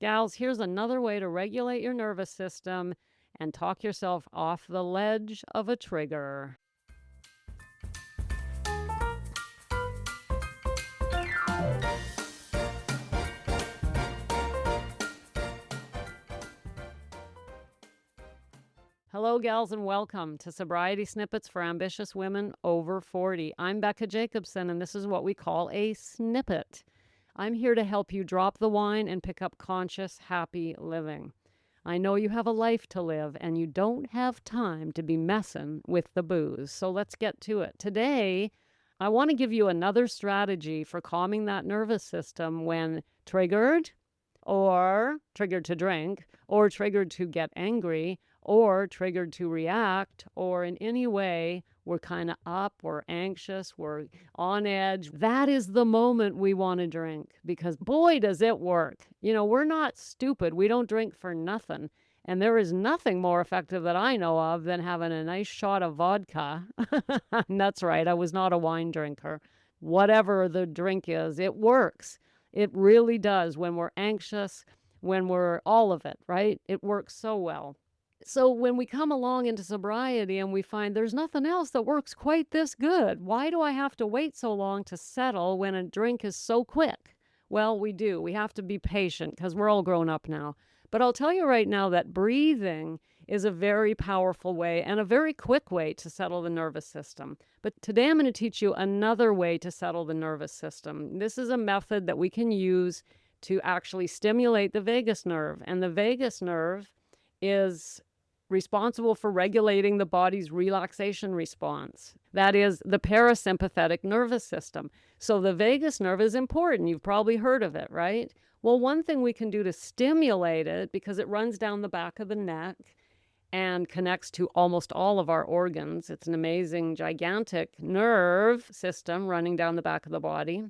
Gals, here's another way to regulate your nervous system and talk yourself off the ledge of a trigger. Hello, gals, and welcome to Sobriety Snippets for Ambitious Women Over 40. I'm Becca Jacobson, and this is what we call a snippet. I'm here to help you drop the wine and pick up conscious, happy living. I know you have a life to live, and you don't have time to be messing with the booze. So let's get to it. Today, I want to give you another strategy for calming that nervous system when triggered, or triggered to drink, or triggered to get angry, or triggered to react, or in any way we're kind of up, we're anxious, we're on edge. That is the moment we want to drink, because boy, does it work. You know, we're not stupid. We don't drink for nothing. And there is nothing more effective that I know of than having a nice shot of vodka. And that's right, I was not a wine drinker. Whatever the drink is, it works. It really does when we're anxious, when we're all of it, right? It works so well. So when we come along into sobriety and we find there's nothing else that works quite this good, why do I have to wait so long to settle when a drink is so quick? Well, we do. We have to be patient because we're all grown up now. But I'll tell you right now that breathing is a very powerful way and a very quick way to settle the nervous system. But today I'm going to teach you another way to settle the nervous system. This is a method that we can use to actually stimulate the vagus nerve. And the vagus nerve is responsible for regulating the body's relaxation response. That is the parasympathetic nervous system. So the vagus nerve is important. You've probably heard of it, right? Well, one thing we can do to stimulate it, because it runs down the back of the neck and connects to almost all of our organs. It's an amazing, gigantic nerve system running down the back of the body.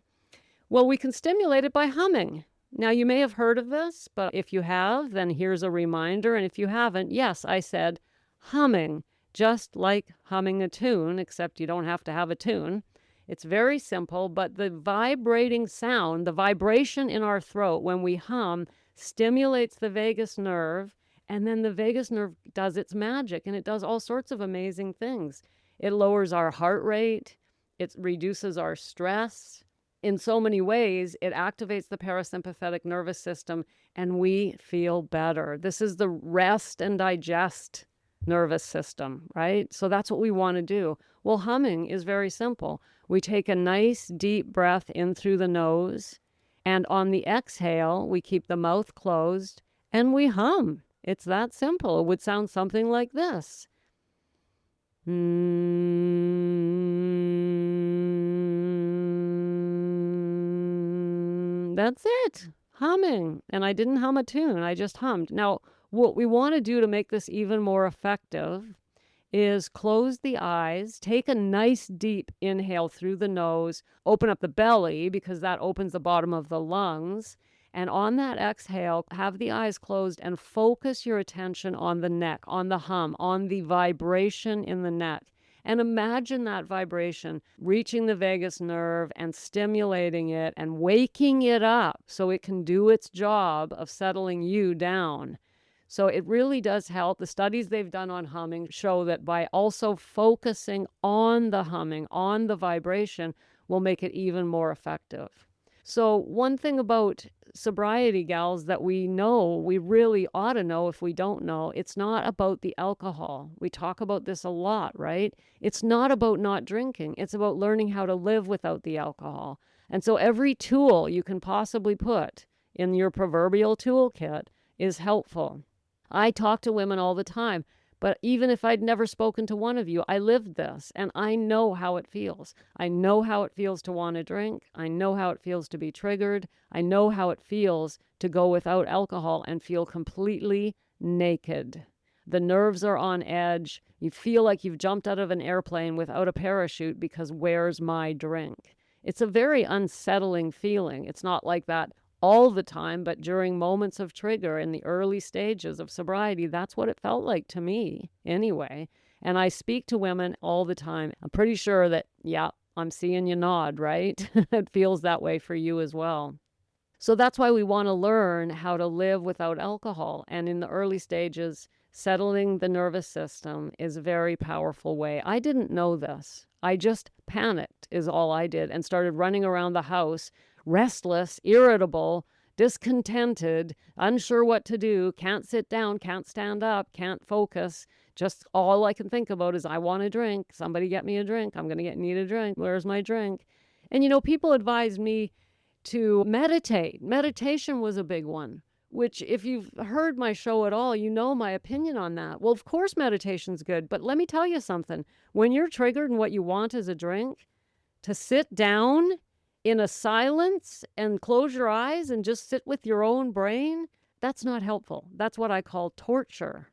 Well, we can stimulate it by humming. Now, you may have heard of this, but if you have, then here's a reminder. And if you haven't, yes, I said humming, just like humming a tune, except you don't have to have a tune. It's very simple, but the vibrating sound, the vibration in our throat when we hum stimulates the vagus nerve, and then the vagus nerve does its magic, and it does all sorts of amazing things. It lowers our heart rate, it reduces our stress. In so many ways, it activates the parasympathetic nervous system and we feel better. This is the rest and digest nervous system, right? So that's what we want to do. Well, humming is very simple. We take a nice deep breath in through the nose, and on the exhale, we keep the mouth closed and we hum. It's that simple. It would sound something like this. That's it. Humming. And I didn't hum a tune. I just hummed. Now, what we want to do to make this even more effective is close the eyes, take a nice deep inhale through the nose, open up the belly because that opens the bottom of the lungs. And on that exhale, have the eyes closed and focus your attention on the neck, on the hum, on the vibration in the neck. And imagine that vibration reaching the vagus nerve and stimulating it and waking it up so it can do its job of settling you down. So it really does help. The studies they've done on humming show that by also focusing on the humming, on the vibration, will make it even more effective. So one thing about sobriety, gals, that we know, we really ought to know if we don't know, it's not about the alcohol. We talk about this a lot, right? It's not about not drinking. It's about learning how to live without the alcohol. And so every tool you can possibly put in your proverbial toolkit is helpful. I talk to women all the time. But even if I'd never spoken to one of you, I lived this and I know how it feels. I know how it feels to want to drink. I know how it feels to be triggered. I know how it feels to go without alcohol and feel completely naked. The nerves are on edge. You feel like you've jumped out of an airplane without a parachute because where's my drink? It's a very unsettling feeling. It's not like that all the time, but during moments of trigger in the early stages of sobriety, that's what it felt like to me anyway. And I speak to women all the time. I'm pretty sure that, yeah, I'm seeing you nod, right? It feels that way for you as well. So that's why we want to learn how to live without alcohol. And in the early stages, settling the nervous system is a very powerful way. I didn't know this. I just panicked is all I did and started running around the house, restless, irritable, discontented, unsure what to do, can't sit down, can't stand up, can't focus. Just all I can think about is I want a drink. Somebody get me a drink. I'm going to need a drink. Where's my drink? And people advised me to meditate. Meditation was a big one, which if you've heard my show at all, you know my opinion on that. Well, of course meditation's good, but let me tell you something. When you're triggered and what you want is a drink, to sit down in a silence and close your eyes and just sit with your own brain, that's not helpful. That's what I call torture,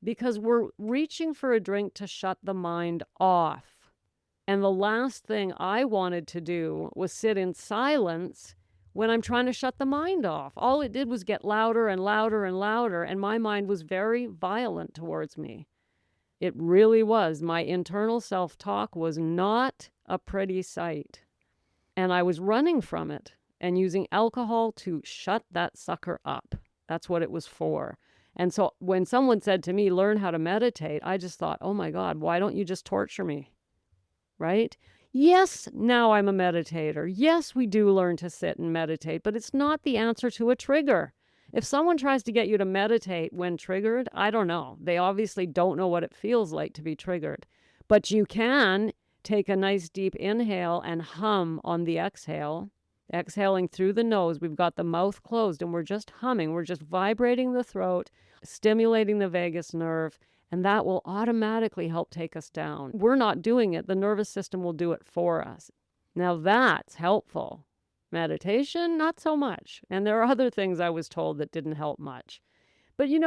because we're reaching for a drink to shut the mind off. And the last thing I wanted to do was sit in silence when I'm trying to shut the mind off. All it did was get louder and louder and louder, and my mind was very violent towards me. It really was. My internal self-talk was not a pretty sight. And I was running from it and using alcohol to shut that sucker up. That's what it was for. And so when someone said to me, learn how to meditate, I just thought, oh my God, why don't you just torture me? Right? Yes, now I'm a meditator. Yes, we do learn to sit and meditate, but it's not the answer to a trigger. If someone tries to get you to meditate when triggered, I don't know. They obviously don't know what it feels like to be triggered. But you can take a nice deep inhale and hum on the exhale. Exhaling through the nose, we've got the mouth closed and we're just humming. We're just vibrating the throat, stimulating the vagus nerve, and that will automatically help take us down. We're not doing it. The nervous system will do it for us. Now that's helpful. Meditation, not so much. And there are other things I was told that didn't help much. But you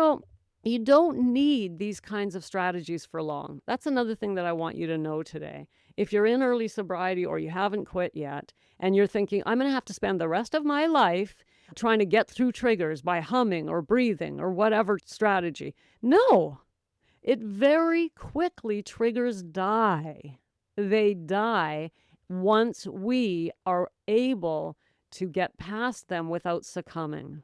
don't need these kinds of strategies for long. That's another thing that I want you to know today. If you're in early sobriety or you haven't quit yet, and you're thinking, I'm going to have to spend the rest of my life trying to get through triggers by humming or breathing or whatever strategy. No. It very quickly triggers die. They die once we are able to get past them without succumbing.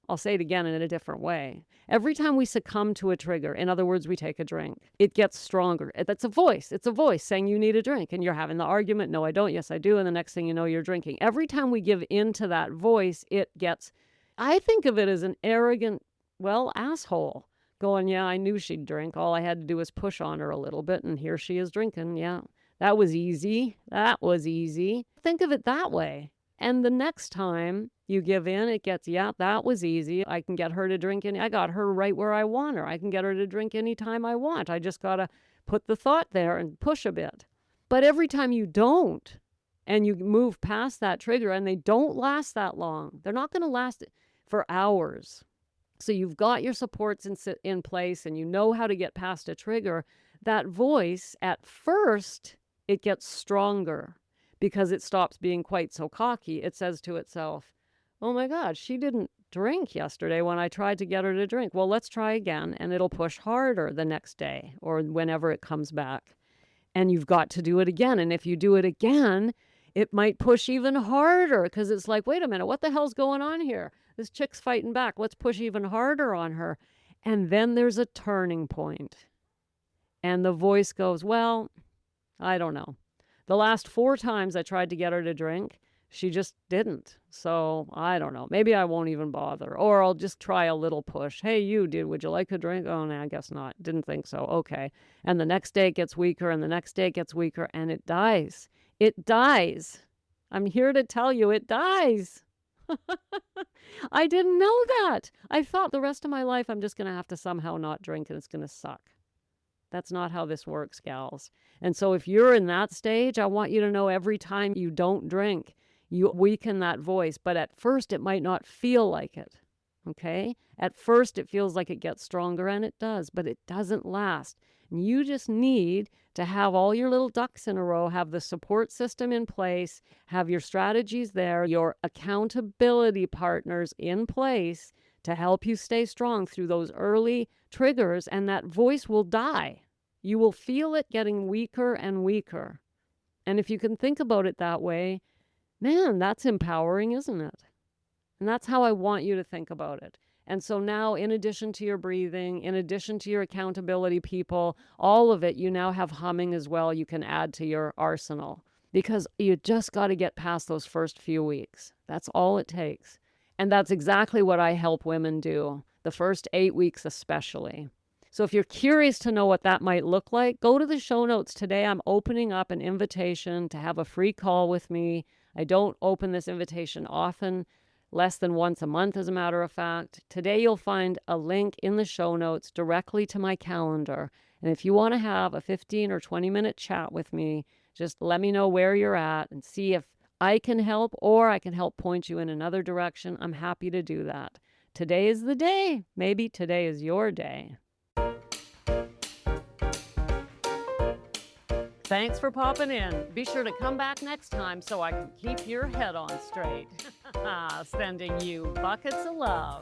I'll say it again in a different way. Every time we succumb to a trigger, in other words, we take a drink, it gets stronger. That's a voice. It's a voice saying you need a drink, and you're having the argument. No, I don't. Yes, I do. And the next thing you know, you're drinking. Every time we give in to that voice, I think of it as an arrogant, asshole. Going, yeah, I knew she'd drink. All I had to do was push on her a little bit, and here she is drinking. Yeah, that was easy. That was easy. Think of it that way. And the next time you give in, it gets, yeah, that was easy. I can get her to drink. I got her right where I want her. I can get her to drink anytime I want. I just got to put the thought there and push a bit. But every time you don't, and you move past that trigger, and they don't last that long, they're not going to last for hours. So you've got your supports in place and you know how to get past a trigger. That voice, at first, it gets stronger because it stops being quite so cocky. It says to itself, oh my God, she didn't drink yesterday when I tried to get her to drink. Well, let's try again. And it'll push harder the next day or whenever it comes back. And you've got to do it again. And if you do it again, it might push even harder because it's like, wait a minute, what the hell's going on here? This chick's fighting back. Let's push even harder on her. And then there's a turning point. And the voice goes, well, I don't know. The last 4 times I tried to get her to drink, she just didn't. So I don't know. Maybe I won't even bother. Or I'll just try a little push. Hey, you, dude, would you like a drink? Oh, no, I guess not. Didn't think so. Okay. And the next day it gets weaker and the next day it gets weaker and it dies. It dies. I'm here to tell you it dies. I didn't know that. I thought the rest of my life I'm just going to have to somehow not drink and it's going to suck. That's not how this works, gals. And so if you're in that stage, I want you to know every time you don't drink, you weaken that voice. But at first, it might not feel like it. Okay? At first, it feels like it gets stronger, and it does, but it doesn't last. And you just need to have all your little ducks in a row, have the support system in place, have your strategies there, your accountability partners in place to help you stay strong through those early triggers, and that voice will die. You will feel it getting weaker and weaker. And if you can think about it that way, man, that's empowering, isn't it? And that's how I want you to think about it. And so now, in addition to your breathing, in addition to your accountability people, all of it, you now have humming as well. You can add to your arsenal because you just got to get past those first few weeks. That's all it takes. And that's exactly what I help women do, the first 8 weeks especially. So if you're curious to know what that might look like, go to the show notes. Today I'm opening up an invitation to have a free call with me. I don't open this invitation often, less than once a month, as a matter of fact. Today you'll find a link in the show notes directly to my calendar. And if you want to have a 15 or 20-minute chat with me, just let me know where you're at and see if I can help or I can help point you in another direction. I'm happy to do that. Today is the day. Maybe today is your day. Thanks for popping in. Be sure to come back next time so I can keep your head on straight. Sending you buckets of love.